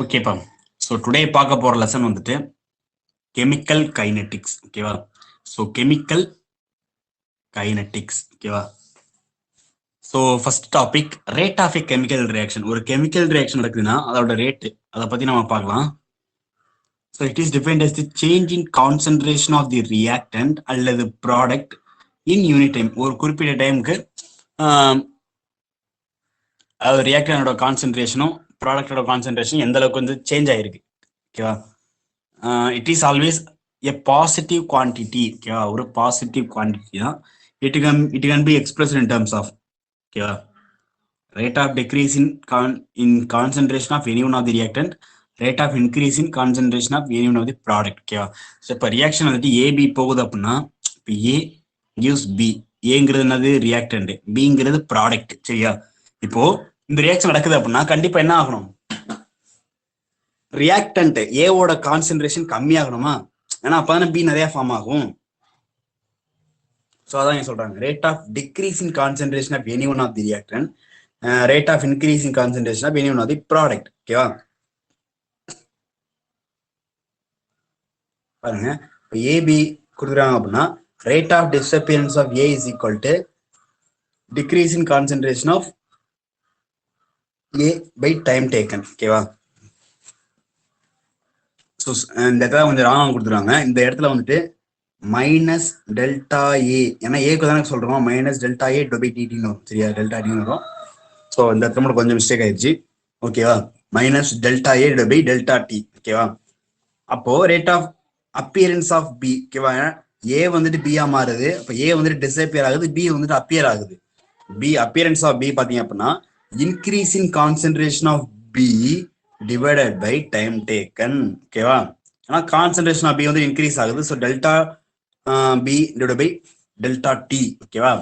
ஓகேப்பா. So today பார்க்க போற லெசன் வந்துட்டு கெமிக்கல் கைனெட்டிக்ஸ். ஓகேவா? So chemical kinetics. ஓகேவா? So first topic rate of a chemical reaction. ஒரு கெமிக்கல் ரியாக்ஷன் நடக்குதுன்னா அதோட ரேட்டு அதை பத்தி நம்ம பார்க்கலாம். So it is defined as the change in concentration of the reactant அல்லது ப்ராடக்ட் இன் யூனிட் டைம். ஒரு குறிப்பிட்ட டைமுக்கு அதாவது ரியாக்டனோட கான்சென்ட்ரேஷனும் ப்ராடக்டோட கான்சென்ட்ரேஷனும் எந்த அளவுக்கு வந்து சேஞ்ச் ஆயிருக்கு. ஓகேவா? It is always a positive quantity. ஓகேவா? ஒரு பாசிட்டிவ் குவான்டிட்டி தான். It can be expressed in terms of, ஓகேவா, rate of decrease in concentration of any one of the reactant, rate of increase in concentration of any one of the product. ஓகேவா? So இப்போ reaction வந்துட்டு AB போகுது அப்படின்னா இப்போ ஏ gives B. ஏங்கிறது என்னது? Reactant. பிங்கிறது ப்ராடக்ட். சரியா? இப்போ இந்த ரியாக்ஷன் நடக்குது அப்படின்னா கண்டிப்பா என்ன ஆகணும்? ரியாக்டன்ட் ஏவோட கான்சென்ட்ரேஷன் கம்மியாகணுமா? ஏன்னா அப்பதானே பி நிறைய ஃபார்ம் ஆகும். ஸோ அதான் சொல்றாங்க rate of decrease in concentration of any one of the reactant, rate of increase in concentration of any one of the product. ஓகேவா? பாருங்க, இப்போ ஏபி கொடுக்குறாங்க அப்படின்னா rate of disappearance of A is equal to decrease in concentration of A by time taken. ஓகேவா? So இந்த இடத்துல கொஞ்சம் ராங்காக கொடுத்துருவாங்க. இந்த இடத்துல வந்துட்டு மைனஸ் டெல்டா ஏ, ஏன்னா ஏக்கு தானே சொல்றோம், மைனஸ் டெல்டா ஏ பை டிடின்னு வரும். சரியா? டெல்டா டின்னு வரும். ஸோ இந்த இடத்துல மட்டும் கொஞ்சம் மிஸ்டேக் ஆயிடுச்சு. ஓகேவா? Minus delta A by delta T. ஓகேவா? அப்போ rate of appearance of B. ஓகேவா? ஏ வந்துட்டு பியா மாறுது. அப்போ ஏ வந்துட்டு டிஸ்அப்பியர் ஆகுது, பி வந்துட்டு அப்பியர் ஆகுது. பி அப்பியரன்ஸ் ஆஃப் பி பாத்தீங்க அப்படின்னா increase in concentration of B divided by time taken. ஓகேவா? ஆனா கான்சென்ட்ரேஷன் ஆஃப் பி வந்து இன்க்ரீஸ் ஆகுது. So delta B divide by delta T. ஓகேவா?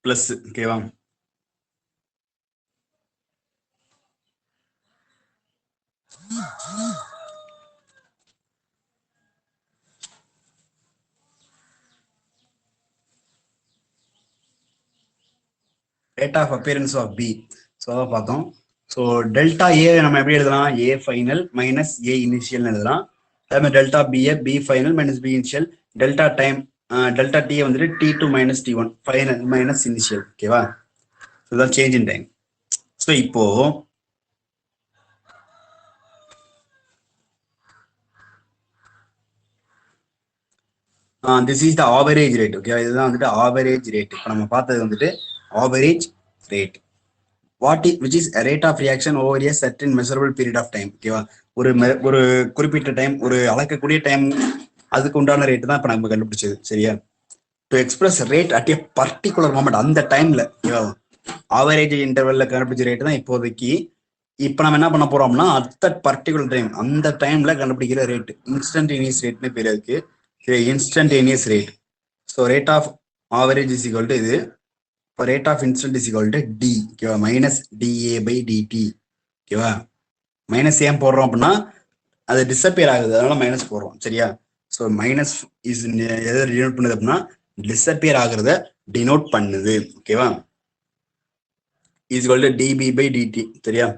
பிளஸ். ஓகேவா? Rate of appearance of B. ஸோ அதான் பார்த்தோம். ஸோ டெல்டா ஏ நம்ம எப்படி எழுதலாம்? A final minus A initial எழுதலாம். அதே மாதிரி delta BA B final minus B initial. Delta time delta T வந்துட்டு T two minus T one final minus initial. ஓகேவா? இதுதான் சேஞ்ச் இன் டைம். ஸோ இப்போ this is the average rate. Okay, இதுதான் வந்துட்டு average rate. இப்போ நம்ம பார்த்தது வந்துட்டு average rate. What is which is rate of reaction over a certain measurable period of time. ஓகேவா? ஒரு குறிப்பிட்ட டைம், ஒரு அளக்கக்கூடிய டைம், அதுக்கு உண்டான ரேட் தான் இப்போ நம்ம கண்டுபிடிச்சது. சரியா? To express rate at a particular moment, அந்த டைம்ல. ஓகேவா? ஆவரேஜ் இன்டர்வெல்ல கண்டுபிடிச்ச ரேட் தான் இப்போதைக்கு. இப்போ நம்ம என்ன பண்ண போறோம்னா அட் பர்டிகுலர் டைம், அந்த டைம்ல கண்டுபிடிக்கிற ரேட் இன்ஸ்டன்டேனியஸ் ரேட்னு பேர் இருக்கு. Instantaneous rate. So rate of average is equal to இது. இப்போ rate of instant is equal to D. ஓகேவா? Minus DA by DT. ஓகேவா? மைனஸ் ஏன் போடுறோம் அப்படின்னா அது டிஸ்அப்பியர் ஆகுது, அதனால மைனஸ் போடுறோம். சரியா? ஸோ மைனஸ் இஸ் எதை டினோட் பண்ணுது அப்படின்னா டிஸ்அப்பியர் ஆகுறத டினோட் பண்ணுது. ஓகேவா? Is equal to DB by DT. சரியா?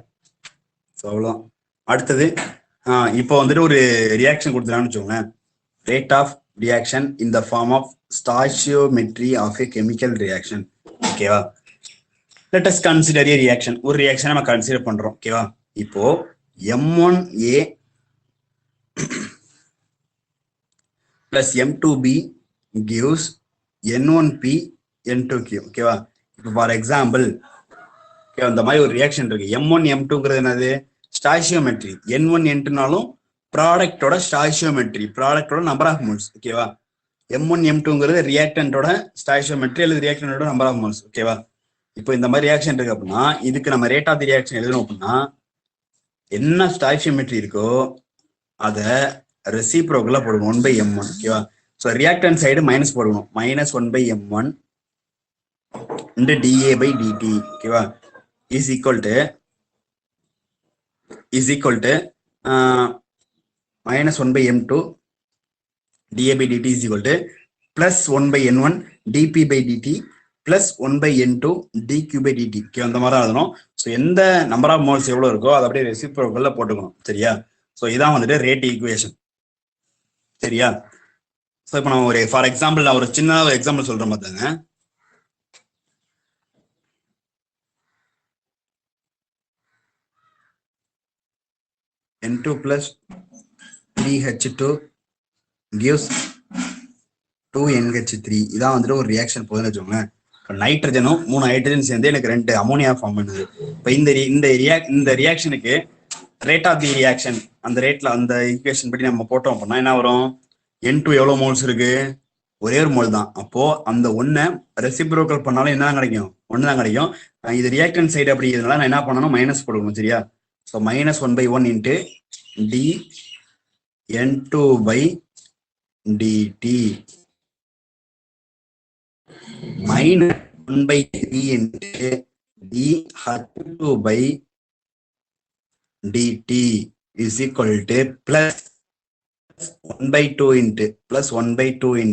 ஸோ அவ்வளோதான். அடுத்தது இப்போ வந்துட்டு ஒரு ரியாக்ஷன் கொடுத்துலான்னு வச்சுக்கோங்களேன். Rate of reaction in the form of stoichiometry of a chemical reaction. ஓகேவா? Let us consider a reaction. ஒரு ரியாக்ஷன் நம்ம கன்சிடர் பண்றோம். ஓகேவா? இப்போ M1A plus M2B gives N1P N2Q. ஓகேவா? இப்போ ஃபார் எக்ஸாம்பிள் இந்த மாதிரி ஒரு ரியாக்ஷன் இருக்கு. M1 M2ங்கிறது என்னது? ஸ்டாய்ச்சியோமெட்ரி. N1 N2நாலும் ப்ராடக்டோட ஸ்டாய்ச்சியோமெட்ரி, ப்ராடக்டோட நம்பர் ஆஃப் மோல்ஸ். ஓகேவா? M1 M2ங்கிறது ரியாக்டன்டோட ஸ்டாய்ச்சியோமெட்ரி அல்லது ரியாக்டன்டோட நம்பர் ஆஃப் மோல்ஸ். ஓகேவா? இப்போ இந்த மாதிரி ரியாக்ஷன் இருக்கு அப்படின்னா இதுக்கு நம்ம ரேட் ஆஃப் தி ரியாக்ஷன் எழுதணும் அப்படின்னா என்ன ஸ்டாய்ச்சியோமெட்ரி இருக்கோ அதை ரெசிப்ரோக்கலா போடுவோம் 1/M1. ஓகேவா? ஸோ ரியாக்டன் சைடு மைனஸ் போடுவோம், minus 1/M1 into dA by dt. ஓகேவா? is equal to minus 1/M2 dA by dt is equal to plus 1/N1 dP by dt plus 1/n2 dq/dt. Okay, அந்த மாதிரி தான் எழுதணும். ஸோ எந்த number of moles எவ்வளோ இருக்கோ அதை அப்படியே ரெசிப்ரோக்கல்ல போட்டுக்கணும். சரியா? ஸோ இதான் வந்துட்டு ரேட் ஈக்குவேஷன். சரியா? ஸோ இப்போ நம்ம ஒரு ஃபார் எக்ஸாம்பிள் நான் ஒரு சின்ன எக்ஸாம்பிள் சொல்றேன் பார்த்தாங்க. N2 plus 3H2 gives 2NH3. இதான் வந்துட்டு ஒரு ரியாக்ஷன் போதுன்னு வச்சுக்கோங்க. இப்போ நைட்ரஜனும் 3 ஹைட்ரஜன் சேர்ந்து எனக்கு 2 அமோனியா ஃபார்ம் பண்ணுது. இப்போ இந்த ரியாக்ஷனுக்கு ரேட் ஆஃப் தி ரியாக்ஷன் அந்த ரேட்ல அந்த ஈக்குவேஷன் படி நம்ம போட்டோம் அப்படின்னா என்ன வரும்? N2 எவ்வளவு மோல்ஸ் இருக்கு? ஒரே ஒரு மோல் தான். அப்போ அந்த ஒன்னை ரெசிப்ரோக்கல் பண்ணாலும் என்ன கிடைக்கும்? ஒன்று தான் கிடைக்கும். இது ரியாக்டன் சைடு அப்படி இதனால நான் என்ன பண்ணணும்? மைனஸ் போடுவோம். சரியா? So -1/1 × dN2/dt -1/3 × dH2/dt is equal to plus 1/2 ×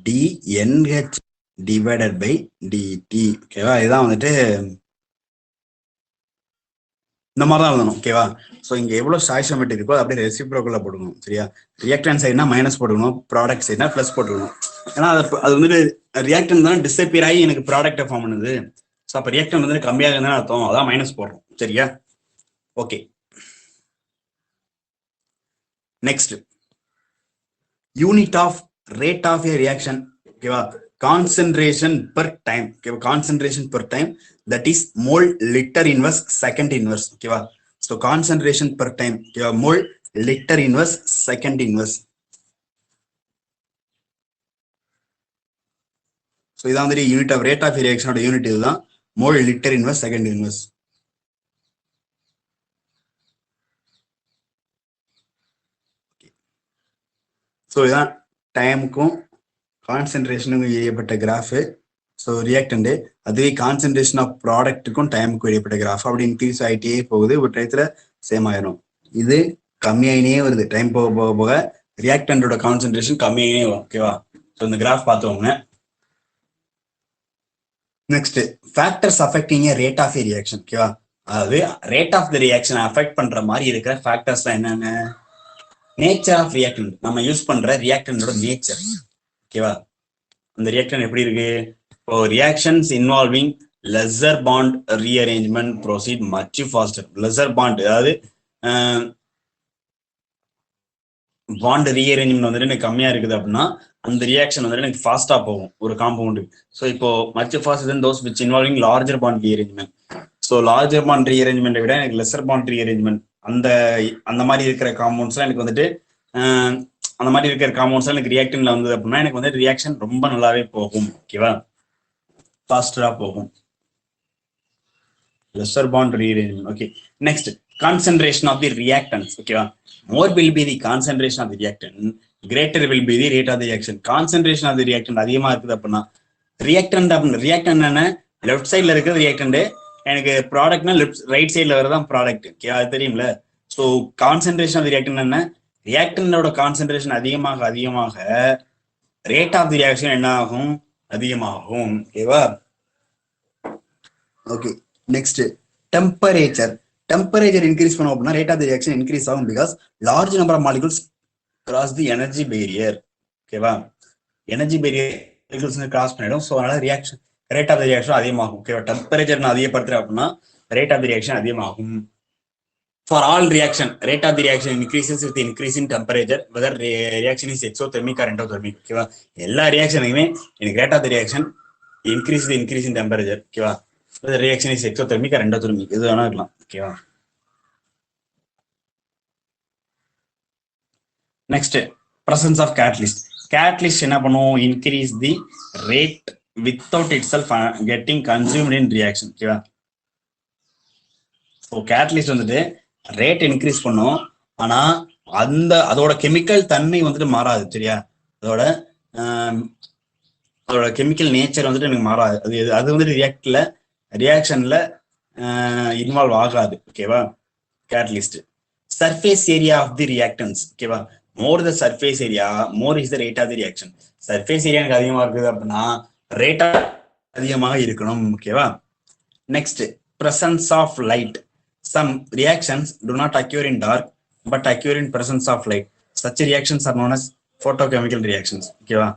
dNH divided by dt. ஓகேவா? இதுதான் வந்துட்டு இந்த மாதிரி தான் எழுதணும். ஓகேவா? ஸோ இங்க எவ்வளவு ஸ்டாய்சியோமெட்ரி இருக்கோ அப்படியே ரெசிப்ரோக்கல்ல போட்டுக்கணும். சரியா? ரியாக்டன் சைடுனா மைனஸ் போட்டுக்கணும், ப்ராடக்ட் சைடுனா பிளஸ் போட்டுக்கணும். ஏன்னா அது வந்துட்டு ரியாக்டன் தானே டிஸப்பியர் ஆகி எனக்கு ப்ராடக்டை ஃபார்ம் பண்ணுது. ஸோ அப்போ ரியாக்டன் வந்து கம்மியாக இருந்தாலும் அர்த்தம், அதான் மைனஸ் போடுறோம். சரியா? Okay, next unit of rate of a reaction. ஓகேவா? Concentration per time. ஓகேவா? Concentration per time that is mole liter inverse second inverse. ஓகேவா? so concentration per time. ஓகேவா? mole liter inverse second inverse. so இதான் வந்து unit of rate of ரியாக்ஷனோட unit இதுதான், mole liter inverse second inverse. so இதான் டைமுக்கும் கான்சென்ட்ரேஷனுக்கும் ஏற்பட்ட graph. So reactant அதுவே concentration of ப்ராடக்ட்டுக்கும் டைமுக்கு வெளிப்பட்ட கிராஃப் அப்படி இன்க்ரீஸ் ஆகிட்டே போகுது. ஒரு டயத்துல சேம் ஆயிரும். இது கம்மியாயினே வருது. டைம் போக போக போக ரியாக்டன்டோட கான்சென்ட்ரேஷன் கம்மியாயினே வரும். ஓகேவா? ஸோ இந்த கிராஃப் பார்த்துக்கோங்க. Next factors affecting a rate of a reaction. ஓகேவா? அதாவது rate of the reaction affect பண்ற மாதிரி இருக்கிற ஃபேக்டர்ஸ் தான் என்னென்ன? நேச்சர் ஆஃப் ரியாக்டன்ட், நம்ம யூஸ் பண்ற ரியாக்டன்டோட நேச்சர். ஓகேவா? அந்த ரியாக்டன் எப்படி இருக்கு? இப்போ reactions involving lesser bond rearrangement proceed much faster. Lesser bond அதாவது பாண்ட் ரீஅரேஞ்ச்மெண்ட் வந்துட்டு எனக்கு கம்மியா இருக்குது அப்படின்னா அந்த ரியாக்ஷன் வந்துட்டு எனக்கு ஃபாஸ்டா போகும் ஒரு காம்பவுண்டுக்கு. ஸோ இப்போ much faster than those which involving larger bond rearrangement. So larger bond ரீஅரேஞ்ச்மெண்ட்டை விட எனக்கு லெசர் பாண்ட் ரீஅரேஞ்ச்மெண்ட் அந்த மாதிரி இருக்கிற காம்பவுண்ட்ஸ்லாம் எனக்கு வந்துட்டு அந்த மாதிரி இருக்கிற காம்பவுண்ட்ஸ் எனக்கு ரியாக்டன்ல வந்தது அப்படின்னா எனக்கு வந்து ரியாக்ஷன் ரொம்ப நல்லாவே போகும். ஓகேவா? ஃபாஸ்டரா போகும். lesser bond rearrangement. Okay, next concentration of the reactants. ஓகேவா? more will be the concentration of the reactant, greater will be the rate of the reaction. concentration of the reactant அதிகமா இருக்குது அப்படின்னா ரியாக்டன்ட் என்ன? லெஃப்ட் சைட்ல இருக்கிற reactant, எனக்கு ப்ராடக்ட்னா right சைட்ல வரதான் ப்ராடக்ட். அது தெரியும்ல? ஸோ கான்சென்ட்ரேஷன் ஆஃப் தி ரியாக்டன் என்ன? ரியாக்டனோட கான்சென்ட்ரேஷன் அதிகமாக அதிகமாக ரேட் ஆஃப் தி ரியாக்ஷன் என்ன ஆகும்? அதிகமாகும். ஓகேவா? Okay, next temperature. Temperature increase பண்ணோம் அப்படின்னா rate of the reaction increase ஆகும். Because large number of molecules cross the energy barrier. ஓகேவா? எனர்ஜி பேரியர் கிராஸ் பண்ணிடும். ஸோ அதனால reaction rate of the reaction அதிகமாகும். ஓகேவா? டெம்பரேச்சர் நான் அதிகப்படுத்துறேன் அப்படின்னா ரேட் ஆஃப் தி ரியாக்ஷன் அதிகமாகும். For all reaction, rate of the reaction increases with increase in temperature, whether reaction is exothermic or endothermic. ஓகேவா? எல்லா ரியாக்ஷனுக்குமே எனக்கு rate of the reaction increase in temperature. ஓகேவா? whether reaction is exothermic or endothermic, இது வேணா இருக்கலாம். ஓகேவா? Next presence of catalyst. catalyst என்ன பண்ணும்? increase the rate without itself getting consumed in reaction. ஓகேவா? ஸோ கேட்டலிஸ்ட் வந்துட்டு ரேட் இன்க்ரீஸ் பண்ணும், ஆனா அதோட கெமிக்கல் தன்மை வந்துட்டு மாறாது. சரியா? அதோட கெமிக்கல் நேச்சர் வந்துட்டு எனக்கு மாறாது. அது வந்துட்டு ரியாக்ஷன்ல இன்வால்வ் ஆகாது. ஓகேவா? Catalyst surface area of the reactants. ஓகேவா? More the surface area more is the rate of the reaction. Surface area எனக்கு அதிகமா இருக்குது அப்படின்னா ரேட் ஆஃப் அதிகமாக இருக்கணும். ஓகேவா? Next, presence of light. Some reactions do not occur in dark but occur in presence of light. Such reactions are known as photochemical reactions. ஓகேவா?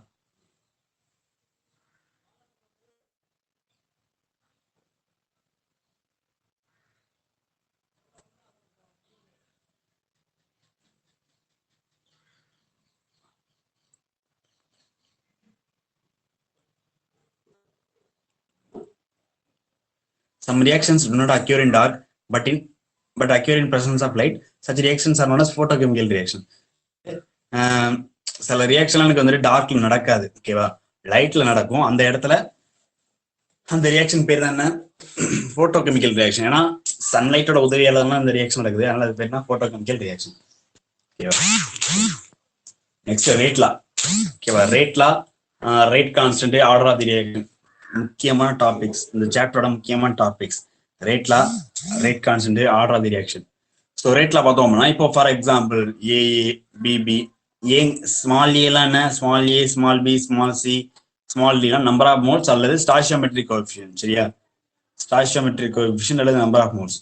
Some reactions do not occur in dark but occur in presence of light. Such reactions are known as photochemical reaction. சில reaction எனக்கு வந்துட்டு டார்க்ல நடக்காது. ஓகேவா? லைட்ல நடக்கும். அந்த இடத்துல அந்த ரியாக்ஷன் பேர் தான் என்ன? Photochemical reaction. ஏன்னா சன்லைட்டோட உதவியால தான் இந்த ரியாக்ஷன் நடக்குது. அதனால அது பேர் என்ன? Photochemical reaction. ஓகேவா? Next rate law. ஓகேவா? Rate law, rate constant, order of the reaction. முக்கியமான டாபிக்ஸ், இந்த சாப்டரோட முக்கியமான topics. Rate law, rate constant, order of the reaction. So ரேட்ல பார்த்தோம்னா இப்போ for example AA BB, A small ஏலாம் என்ன? Small A, small B, small C, small டிலாம் நம்பர் ஆஃப் மோல்ஸ் அல்லது ஸ்டாய்சியோமெட்ரிக் கோஎஃபிஷியன்ட். சரியா? ஸ்டாய்சியோமெட்ரிக் கோஎஃபிஷியன்ட் அல்லது number of moles.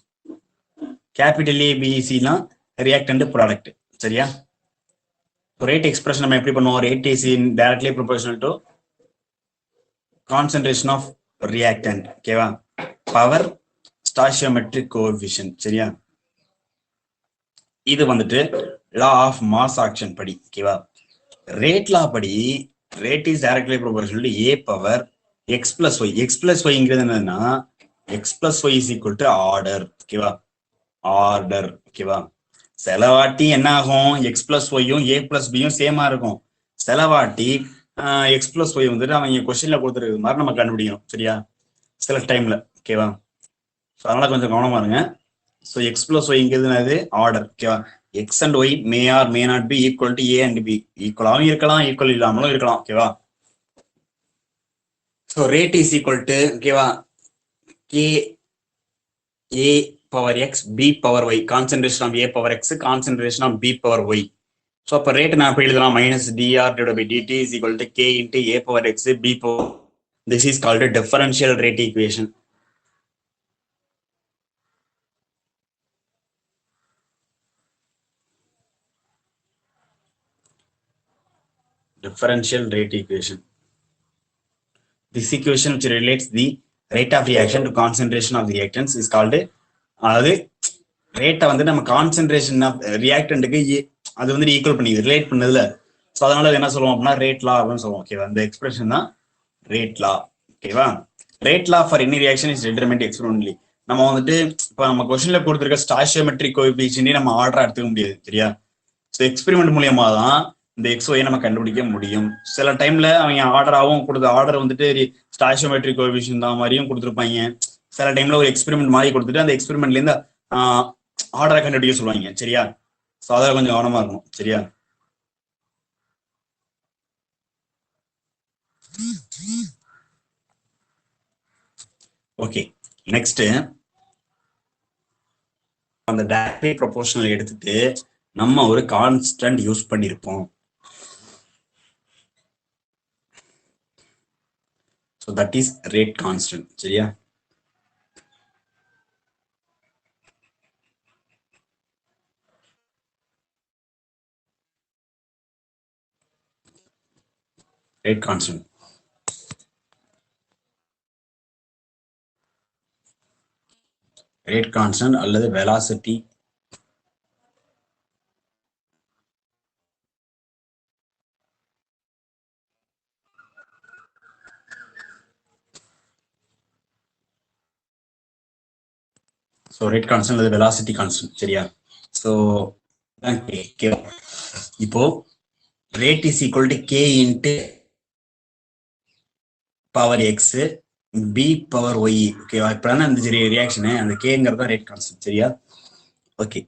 Capital A B slam reactant product. சரியா? ரேட் எக்ஸ்பிரஷன் நம்ம எப்படி பண்ணுவோம்? Rate is directly proportional to concentration of reactant. ஓகேவா? Power stoichiometric coefficient. சரியா? இது வந்துட்டு லா ஆஃப் மாஸ் ஆக்ஷன் படி. ஓகேவா? ரேட் லா படி rate is directly proportional to A power X plus Y. X plus ஒய்ங்கிறது என்னன்னா X plus Y is equal to order. ஓகேவா? ஆர்டர். ஓகேவா? செலவாட்டி என்ன ஆகும்? எக்ஸ் பிளஸ் ஒய்யும் ஏ பிளஸ் பியும் சேமா இருக்கும். செலவாட்டி எக்ஸ் பிளஸ் ஒய் வந்துட்டு அவங்க கொஸ்டின்ல கொடுத்துருக்க மாதிரி நம்ம கண்டுபிடிக்கணும். சரியா? சில டைம்ல. ஓகேவா? அதனால கொஞ்சம் கவனமா இருங்க. ஸோ எக்ஸ் பிளஸ் ஒய்ங்கிறது ஆர்டர். ஓகேவா? X and Y may or may not be equal to A and B. ஈக்குவலாகவும் இருக்கலாம், ஈக்குவல் இல்லாமலும் இருக்கலாம். ஓகேவா? So rate is equal to, ஓகேவா, K A power X B power Y. Concentration of A power X, concentration of B power Y. So அப்போ rate நான் எப்படி எழுதலாம்? Minus DR divide by DT is equal to K into A power X B power. This is called differential rate equation. Differential rate equation. This equation which relates the rate of reaction to concentration of the reactants is called, அதாவது ரேட்டை வந்து நம்ம concentration of ரியாக்டன்ட்டுக்கு அது வந்து equal பண்ணி relate பண்ணதுல. So அதனால என்ன சொல்லுவோம் அப்படின்னா ரேட் லா அப்படின்னு சொல்லுவோம். ஓகேவா? அந்த எக்ஸ்பிரஷன் தான் ரேட் லா. ஓகேவா? Rate law for any reaction is determined experimentally. நம்ம வந்துட்டு இப்போ நம்ம கொஸ்டின்ல கொடுத்துருக்க ஸ்டாய்சியோமெட்ரிக் கோஎஃபிஷியன்ட் நம்ம ஆர்டரா எடுத்துக்க முடியாது. சரியா? ஸோ எக்ஸ்பெரிமெண்ட் மூலியமா தான் இந்த எக்ஸ் ஒய் நம்ம கண்டுபிடிக்க முடியும். சில டைம்ல அவங்க ஆர்டராகவும் கொடுத்த ஆர்டர் வந்துட்டு ஸ்டாய்சியோமெட்ரிக் கோஎஃபிஷியன்ட் தான் மாதிரியும் கொடுத்துருப்பாங்க. சில டைம்ல ஒரு எக்ஸ்பெரிமெண்ட் மாதிரி கொடுத்துட்டு அந்த எக்ஸ்பெரிமெண்ட்ல இருந்து ஆர்டரை கண்டுபிடிக்க சொல்லுவாங்க. சரியா? ஸோ அதில் கொஞ்சம் கவனமா இருக்கணும். சரியா? ஓகே. நெக்ஸ்ட் அந்த டைரக்ட்லி ப்ரொபோர்ஷனல் எடுத்துட்டு நம்ம ஒரு கான்ஸ்டன்ட் யூஸ் பண்ணியிருப்போம். So that is rate constant. சரியா? rate constant. rate constant அல்லது velocity ஸோ ரேட் கான்ஸ்டன்ட் அல்லது வெலாசிட்டி கான்ஸ்டன்ட். சரியா? ஸோ இப்போ rate is equal to K into power X B power Y. ஓகேவா? இப்போ அந்த ரியாக்ஷனு அந்த கேங்கிறது தான் ரேட் கான்ஸ்டன்ட். சரியா? Okay.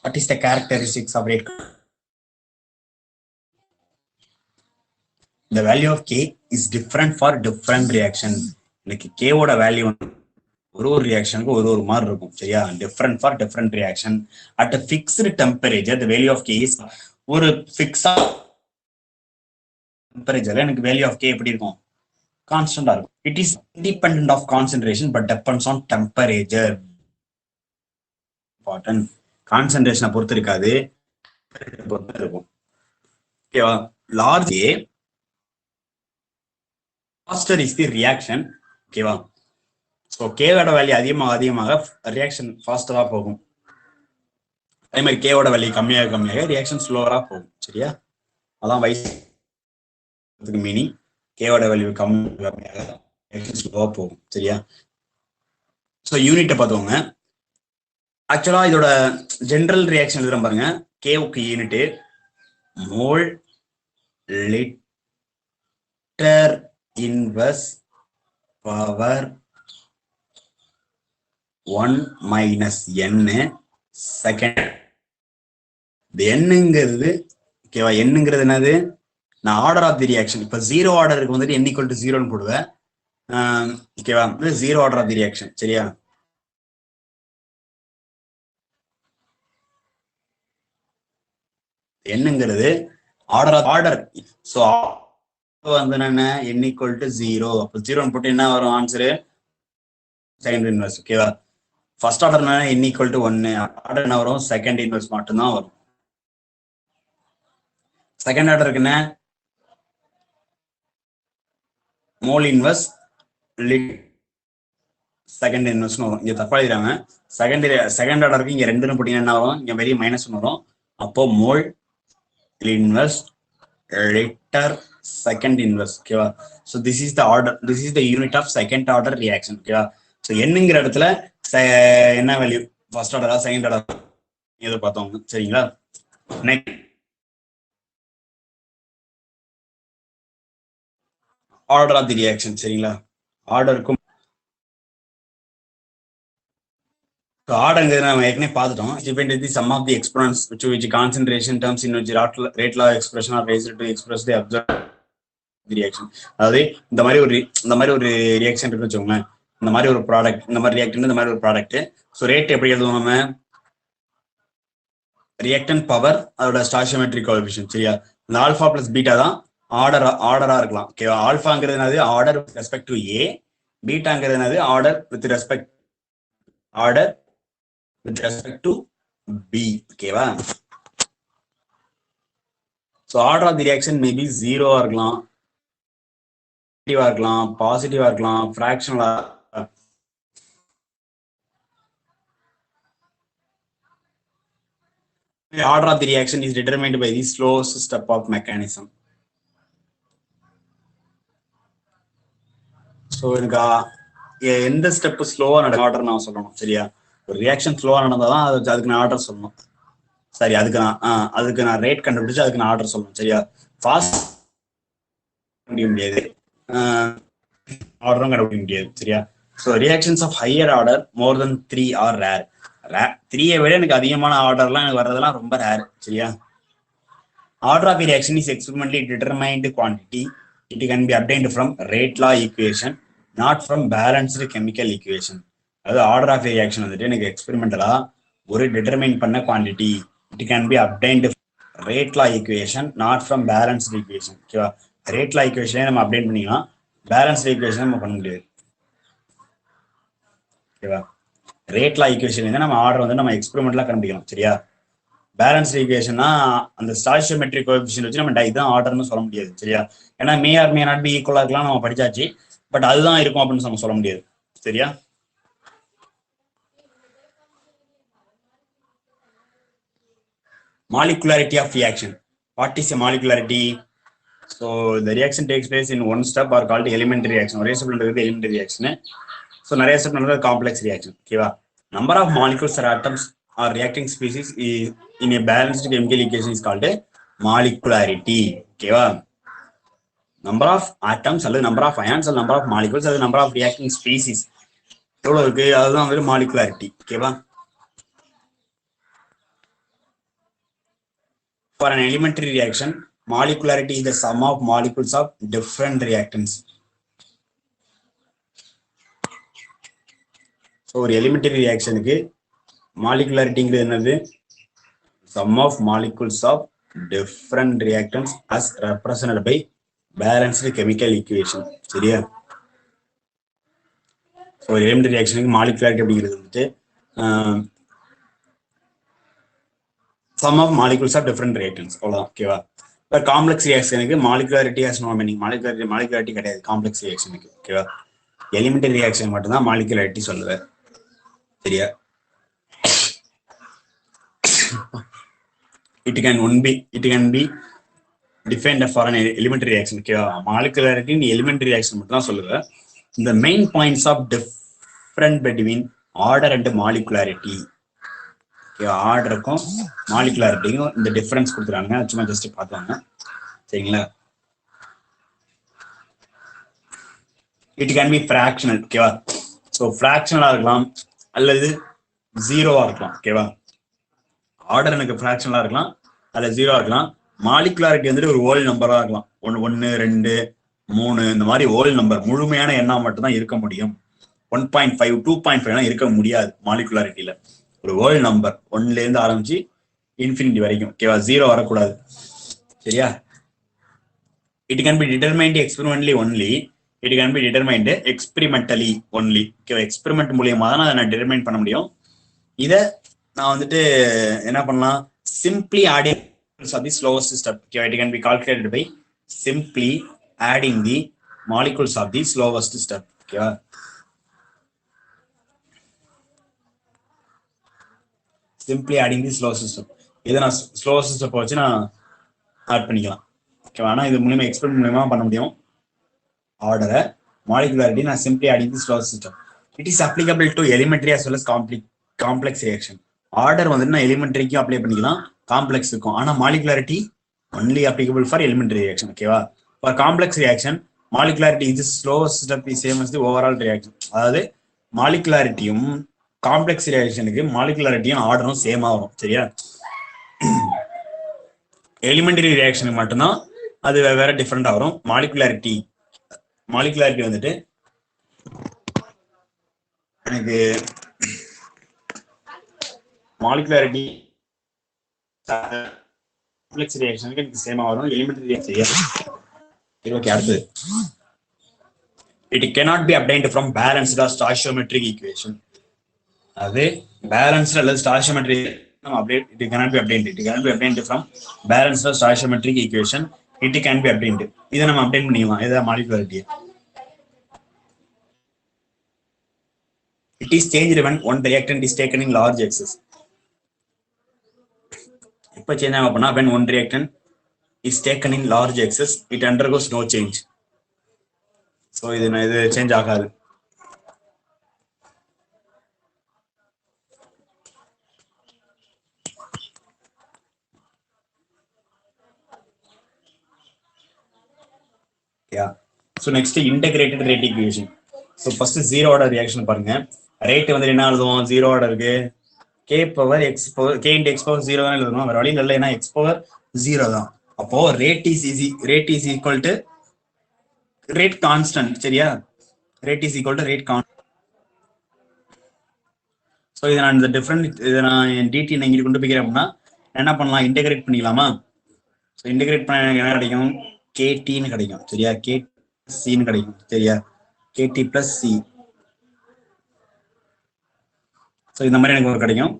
What is the characteristics of rate? the value of k is different for different reaction. எனக்கு k ஓட வேல்யூ ஒரு ரியாக்ஷனுக்கு ஒரு மாதிரி இருக்கும் சரியா, different for different reaction. At a fixed temperature the value of K is, ஒரு ஃபிக்ஸா டெம்பரேச்சர்ல எனக்கு வேல்யூ ஆஃப் கே எப்படி இருக்கும், கான்ஸ்டன்டா இருக்கும். It is independent of concentration but depends on temperature. Important, கான்சென்ட்ரேஷனை பொறுத்து இருக்காது, பொறுத்து இருக்கும். ஓகேவா, large a faster is the reaction. ஓகேவா, ஸோ கேவோட வேல்யூ அதிகமாக ரியாக்ஷன் ஃபாஸ்டரா போகும். அதே மாதிரி கேவோட வேல்யூ கம்மியாக ரியாக்ஷன் ஸ்லோவரா போகும். சரியா, அதான் வயசுக்கு மீனிங். கேவோட வேல்யூ கம்மியாக ரியாக்ஷன் ஸ்லோவா போகும். சரியா, ஸோ யூனிட்டை பார்த்துக்கோங்க. ஆக்சுவலா இதோட ஜென்ரல் ரியாக்ஷன் எழுதுறேன் பாருங்க. கேவுக்கு unit mole litre inverse power 1 minus n second. என்னங்கிறது ஓகேவா, என்னங்கிறது என்னது, நான் ஆர்டர் ஆஃப் தி ரியாக்ஷன். இப்போ ஜீரோ ஆர்டருக்கு வந்துட்டு n ஈக்குவல் டு 0ன்னு போடுவேன். ஓகேவா, zero order of the reaction. சரியா, என்னங்கிறது ஆர்டர். ஸோ வந்து என்ன, n ஈக்குவல் டு 0. அப்போ 0ன்னு போட்டு என்ன வரும் ஆன்சரு, செகண்ட் இன்வர்ஸ். ஓகேவா, ஃபர்ஸ்ட் order n equal to 1, order என்ன வரும், செகண்ட் இன்வர்ஸ் மட்டும்தான் வரும். செகண்ட் ஆர்டருக்கு என்ன, மோல் இன்வர்ஸ் செகண்ட் இன்வர்ஸ் வரும். இங்க தப்பா எழுதுறாங்க. செகண்ட் ஆர்டருக்கு இங்க 2ன்னு போட்டீங்கன்னா என்ன வரும், இங்க வெளியே -1 வரும். அப்போ mole inverse litre second inverse. ஓகேவா, so this is the order, this is the unit of second order reaction. ஓகேவா, ஸோ என்னங்கிற இடத்துல என்ன வேல்யூ, ஃபர்ஸ்ட் ஆர்டரா செகண்ட் ஆர்டர் எது பார்த்தோம். சரிங்களா, next order of the reaction. சரிங்களா, ஆர்டருக்கும் ஆர்டர்ங்கிறது நம்ம ஏற்கனவே பார்த்துட்டோம். Depend the sum of the exponents which concentration terms in which rate law expression are raised to express the observed reaction. அதாவது இந்த மாதிரி ஒரு ரியாக்ஷன் இருக்குன்னு வச்சுக்கோங்களேன். இந்த மாதிரி ஒரு ப்ராடக்ட், இந்த மாதிரி ரியாக்டன், இந்த மாதிரி ஒரு ப்ராடக்ட். ஸோ ரேட் எப்படி எழுதுவோம் நம்ம, ரியாக்டன் பவர் அதோட ஸ்டாய்சியோமெட்ரிக் கோஎஃபிஷியன்ட். சரியா, இந்த ஆல்ஃபா பிளஸ் பீட்டா தான் ஆர்டரா இருக்கலாம். ஓகேவா, ஆல்ஃபாங்கிறது என்னது, order with respect to A. பீட்டாங்கிறது என்னது, order with respect to B. ஓகேவா, so order of the reaction maybe 0வா இருக்கலாம், பாசிட்டிவா இருக்கலாம், ஃபிராக்ஷனலா. Order of the reaction is determined by the slowest step of mechanism. So எனக்கு எந்த ஸ்டெப் ஸ்லோவா நடக்கும் ஆர்டர் நான் சொல்லணும். சரியா, ஒரு ரியாக்ஷன் ஸ்லோவா நடந்தாதான் அதுக்கு நான் ஆர்டர் சொல்லணும். சரி, அதுக்கு நான் ரேட் கண்டுபிடிச்சு அதுக்கு நான் ஆர்டர் சொல்லணும். சரியா, ஃபாஸ்ட் முடியாது, ஆர்டரும் கண்டுபிடிக்க முடியாது. சரியா, so reactions of higher order more than 3 are rare. 3ஐ விட எனக்கு அதிகமான ஆர்டர்லாம் எனக்கு வர்றதெல்லாம் ரொம்ப ரேர். சரியா, order of reaction is experimentally determined quantity. It can be obtained from rate law equation, not from balanced chemical equation. அதாவது ஆர்டர் ஆஃப் ரியாக்ஷன் வந்துட்டு எனக்கு எக்ஸ்பெரிமெண்டலா ஒரு டிட்டர்மைன் பண்ண quantity. It can be obtained rate law equation, not from balanced equation. ஓகேவா, rate law ஈக்குவேஷனே நம்ம obtained பண்ணிக்கலாம், balanced equation நம்ம பண்ண முடியாது. ஓகேவா, ரேட் லா ஈக்குவேஷன் நம்ம ஆர்டர் வந்து நம்ம எக்ஸ்பெரிமெண்ட்லாம் கண்டுபிடிக்கலாம். சரியா, பேலன்ஸ் ஈக்குவேஷன்னா அந்த ஸ்டாய்சியோமெட்ரிக் கோஎஃபிஷியன்ட் வச்சு நம்ம இதுதான் ஆர்டர்னு சொல்ல முடியாது. சரியா, ஏன்னா மே ஆர் மே நாட் பி ஈக்குவலா இருக்கலாம் நம்ம படிச்சாச்சு, பட் அதுதான் இருக்கும் அப்படின்னு நம்ம சொல்ல முடியாது. சரியா, molecularity of reaction. What is a molecularity? So the reaction takes place in one step are called elementary reaction. ஒரே ஸ்டெப்ல இருக்கிறது elementary reaction. So நிறைய ஸ்டெப் நடக்கிறது complex reaction. ஓகேவா, number of molecules or atoms or reacting species in a balanced chemical equation is called molecularity. ஓகேவா, number of atoms அல்லது number of ions அல்லது number of molecules அல்லது number of reacting species எவ்வளவு இருக்கு, அதுதான் வந்து molecularity. ஓகேவா, for an elementary reaction molecularity is the sum of molecules of different reactants. So ஒரு எலிமெண்டரி ரியாக்ஷனுக்கு மாலிகுலாரிட்டிங்கிறது என்னது? sum of molecules of different reactants as represented by balanced chemical equation. சரியா? ஸோ ஒரு எலிமெண்டரி ரியாக்ஷனுக்கு மாலிகுலாரிட்டி அப்படிங்கிறது வந்துட்டு sum of molecules of different reactants. அவ்வளோதான். ஓகேவா? இப்போ காம்ப்ளெக்ஸ் ரியாக்ஷனுக்கு molecularity has no meaning. Molecularity கிடையாது காம்ப்ளெக்ஸ் ரியாக்ஷனுக்கு. ஓகேவா? எலிமெண்டரி ரியாக்ஷன் மட்டும்தான் மாலிகுலாரிட்டி சொல்லுவேன். சரியா? it can be defined for an elementary reaction. ஓகேவா? மாலிகுலாரிட்டி நீ எலிமெண்டரி ரியாக்ஷன் மட்டும் தான் சொல்லுவேன். இந்த main points of different between order and molecularity. ஆர்டருக்கும் மாலிகுலாரிட்டிக்கும் இந்த டிஃபரன்ஸ் கொடுத்துறாங்க. சும்மா ஜஸ்ட் பார்த்தாங்க. சரிங்களா? It can be fractional. ஓகேவா? ஸோ ஃபிராக்ஷனலா இருக்கலாம் அல்லது ஜீரோவா இருக்கலாம். ஓகேவா? ஆர்டர் எனக்கு ஃபிராக்ஷனலா இருக்கலாம் அல்லது ஜீரோவா இருக்கலாம். மாலிகுலாரிட்டி வந்துட்டு ஒரு ஹோல் நம்பரா இருக்கலாம். 1 2 3 இந்த மாதிரி ஹோல் நம்பர் முழுமையான எண்ணா மட்டும் தான் இருக்க முடியும். 1.5 2.5 இருக்க முடியாது மாலிகுலாரிட்டியில. ஒரு ஹோல் நம்பர் 1ல இருந்து ஆரம்பிச்சு இன்ஃபினிட்டி வரைக்கும். ஓகேவா? ஜீரோ வரக்கூடாது. சரியா? It can B determined experimentally only. It can B determined experimentally only. ஓகேவா? எக்ஸ்பெரிமெண்ட் மூலியமா தான் நான் டிட்டர்மைன் பண்ண முடியும். இதை நான் வந்துட்டு என்ன பண்ணலாம்? Simply adding the slowest step. Okay, it can be calculated by simply adding the molecules of the slowest step. Okay, simply adding the slowest step. இதை நான் slowest step வச்சு நான் ஆட் பண்ணிக்கலாம். ஓகே, ஆனா இது மூலமா எக்ஸ்பெரிமெண்ட் மூலமா பண்ண முடியும். ஆர்டரை மாலிகுலாரிட்டி நான் simply adding the slowest step. It is applicable to elementary as well as complex reaction. Order வந்துட்டு நான் எலிமெண்டரிக்கும் அப்ளை பண்ணிக்கலாம், காம்ப்ளெக்ஸ் இருக்கும். ஆனா மாலிகுலாரிட்டி only applicable for elementary reaction. ஓகேவா? For complex reaction molecularity is slowest step is same as the overall reaction. அதாவது மாலிகுலாரிட்டியும் காம்ப்ளெக்ஸ் ரியாக்ஷனுக்கு மாலிகுலாரிட்டியும் ஆர்டரும் சேமா வரும். சரியா? எலிமெண்டரி ரியாக்ஷனுக்கு மட்டும்தான் அது வேற டிஃப்ரெண்டா வரும். மாலிகுலாரிட்டி வந்துட்டு எனக்கு மாலிகுலாரிட்டி காம்ப்ளெக்ஸ் ரியாக்ஷனுக்கு எனக்கு சேமா வரும். Elementary reaction. ஓகே, அடுத்து it cannot be obtained from balanced or stoichiometric equation. அது பேலன்ஸ்ட் அல்லது stoichiometric it cannot be obtained. It cannot be obtained from balanced or stoichiometric equation. It can be obtained. இதை நம்ம obtain பண்ணிக்கலாம். இதுதான் molecularity. It is changed when one reactant is taken in large excess. இப்போ change ஆகும் அப்படின்னா when one reactant is taken in large excess, it undergoes no change. So இது change ஆகாது. So next integrated rate equation. So first zero order reaction பாருங்க. Rate வந்து என்ன எழுதுவோம்? Zero ஆர்டருக்கு k power x power k into x power 0 தான் எழுதணும். வேற வழி இல்லை, ஏன்னா x பவர் 0 தான். அப்போ rate is equal to rate constant. சரியா? Rate is equal to rate constant. So இதை நான் இந்த டிஃப்ரெண்ட் இதை நான் டிடி நான் இங்கிட்டு கொண்டு போய்க்கிறேன் அப்படின்னா என்ன பண்ணலாம்? இன்டெகிரேட் பண்ணிக்கலாமா? ஸோ இன்டெகிரேட் பண்ண என்ன கிடைக்கும்? கேடின்னு கிடைக்கும். சரியா? கேசின்னு கிடைக்கும். சரியா? கேடி பிளஸ் சி. ஸோ இந்த மாதிரி எனக்கு ஒரு கிடைக்கும்.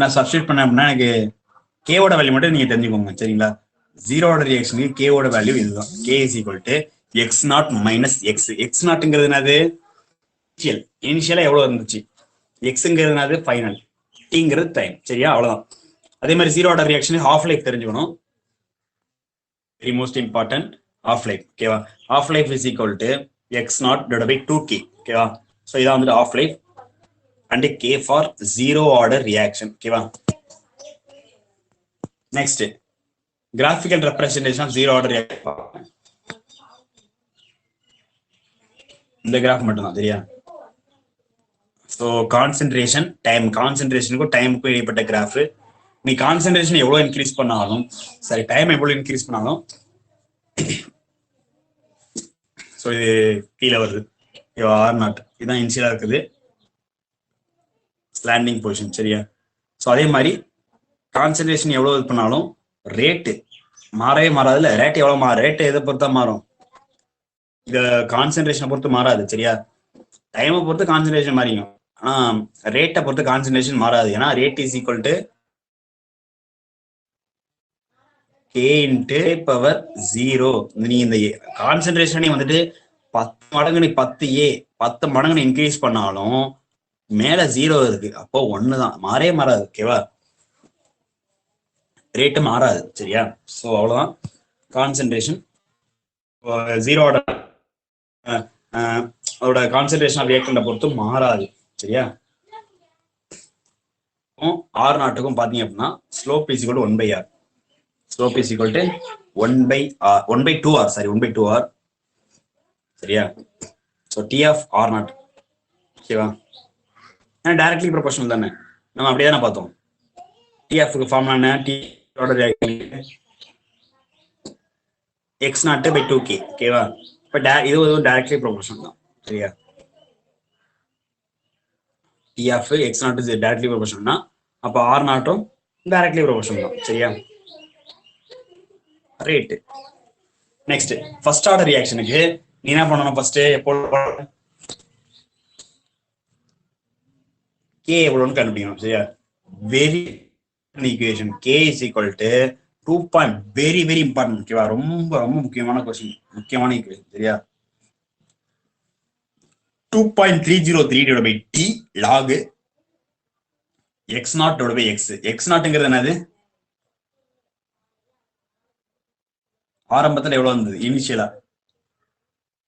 நான் சப்ஸ்டியூட் பண்ணேன் அப்படின்னா எனக்கு கேவோட வேல்யூ மட்டும் நீங்க தெரிஞ்சுக்கோங்க. சரிங்களா? ஜீரோட ரியாக்ஷனுக்கு கேவோட வேல்யூ இதுதான். K is equal to X naught minus X. X நாட்டுங்கிறது என்னது? இனிஷியலா எவ்வளவு இருந்துச்சு? எக்ஸுங்கிறது என்னது? ஃபைனல். டிங்கிறது டைம். சரியா? அவ்வளவுதான். அதே மாதிரி ஜீரோட ரியாக்ஷனுக்கு ஹாஃப் லைஃப் தெரிஞ்சுக்கணும். Very most important, half life. ஓகேவா? Half life is equal to X naught divide by 2k. ஓகேவா? ஸோ இதான் வந்துட்டு half life and k for zero order reaction. Okay, next graphical representation of zero order reaction. இந்த graph மட்டும் தான். சரியா? So concentration time, கான்சென்ட்ரேஷனுக்கும் டைமுக்கும் இடைப்பட்ட கிராஃப். நீ கான்சென்ட்ரேஷன் எவ்வளவு இன்க்ரீஸ் பண்ணாலும் சரி, டைம் எவ்வளவு இன்க்ரீஸ் பண்ணாலும் ஸோ இது கீழே வருது ஆர் நாட், இதுதான் இனிஷியலா இருக்குது லேண்டிங் பொசிஷன். சரியா? ஸோ அதே மாதிரி கான்சன்ட்ரேஷன் எவ்வளவு இது பண்ணாலும் ரேட்டு மாறவே மாறாதுல்ல. ரேட் எவ்வளவு மாறும்? ரேட்டு எதை பொறுத்தா மாறும்? இந்த கான்சன்ட்ரேஷனை பொறுத்து மாறாது. சரியா? டைமை பொறுத்து கான்சன்ட்ரேஷன் மாறிக்கும், ஆனா ரேட்டை பொறுத்து கான்சன்ட்ரேஷன் மாறாது. ஏன்னா rate is equal to K into power 0. நீ இந்த கான்சன்ட்ரேஷனை வந்துட்டு 10 மடங்கு, நீ 10 மடங்கு நீ இன்க்ரீஸ் பண்ணாலும் மேல 0 இருக்கு, அப்போ 1 தான், மாறவே மாறாது. ஓகேவா? ரேட்டு மாறாது. சரியா? ஸோ அவ்வளவுதான் கான்சன்ட்ரேஷன். 0 அதோட கான்சன்ட்ரேஷன் ரியாக்டண்ட பொறுத்து மாறாது. சரியா? ஆர் நாட்டுக்கும் பாத்தீங்க அப்படின்னா slope is equal to 1/r. Slope is equal to 1/2r. Sorry, 1/2r. சரியா? So T half R naught. ஓகேவா? ஏன்னா டைரக்ட்லி ப்ரொபோஷனல் தானே, நம்ம அப்படியே தானே பார்த்தோம். டிஎஃப்க்கு ஃபார்முலா என்ன? T X naught by 2k. ஓகேவா? இப்போ இது ஒரு டைரக்ட்லி ப்ரொபோஷனல் தான். சரியா? டிஎஃப் எக்ஸ் நாட் டைரக்ட்லி ப்ரொபோஷனல்னா அப்போ ஆர் நாட்டும் டைரக்ட்லி ப்ரொபோஷனல் தான். சரியா? ரேட். நெக்ஸ்ட் ஃபர்ஸ்ட் ஆர்டர் ரியாக்ஷனுக்கு நீ என்ன பண்ணணும்? ஃபர்ஸ்ட் எப்போ கே எவ்வளோன்னு கண்டுபிடிக்கணும். சரியா? Very equation K is equal to 2. Very very important. ஓகேவா? ரொம்ப ரொம்ப முக்கியமான கொஸ்டின், முக்கியமான ஈக்குவேஷன். சரியா? 2.303 by T log X naught by X. X நாட்ங்கிறது என்னது? ஆரம்பத்தில் எவ்வளவு வந்தது? இனிஷியலா.